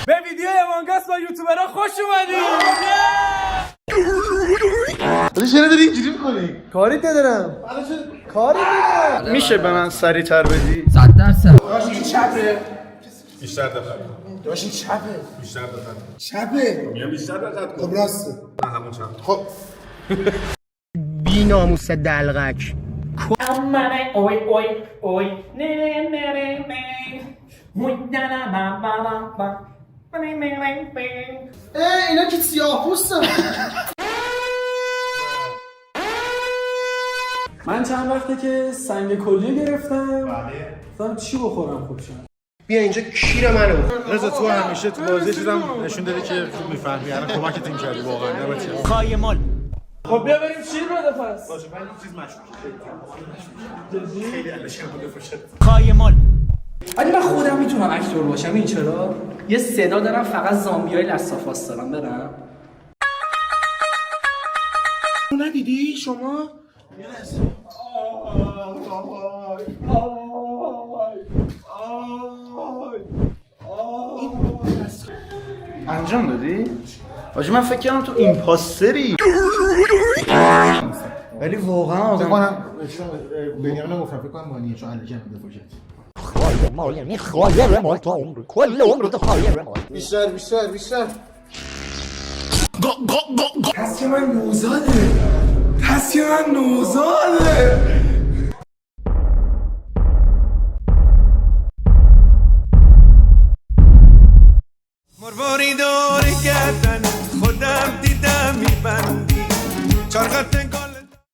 به ویدیو امانگاس با یوتیوبرها خوش اومدید. ولی چرا داری اینجوری میکنی؟ کاری ندارم. کاری ندارم. میشه به من سریع‌تر بدی؟ 100%. داشت این چپه. بیشتر دقت داشت این چپه. بیشتر دقت چپه. میگم بیشتر دقت کن. خب راسته. نه همون چپ. خب بی ناموس دلغک. امانه اوی اوی اوی نه نه نه نه نه مودنا با با با اینا که سیاه پوستن. من چند وقته که سنگ کلیه گرفتم. گفتم چی بخورم خوب شم. بیا اینجا کیر منو. رضا تو همیشه تو بازی چیزام نشون دادی که خوب میفهمی. الان کمک تیم کردی واقعا. نباشه. خایمال. خب بیا بریم شیر بده پس. باشه من چیز مشکوکه. خیلی علشان بوده فشد. خایمال. ولی من خودم میتونم اکتور باشم. این چرا؟ یه صدا دارم فقط زامبیای لستافاس دارم برم. ندیدی شما؟ انجام دادی؟ آجی من فکر کردم تو ایمپاستری. ولی واقعا فکر کنم بنیامین گفتم فکر کنم مانیه چون الکی میده فوشت. بیشتر تصمیم من نوزاده.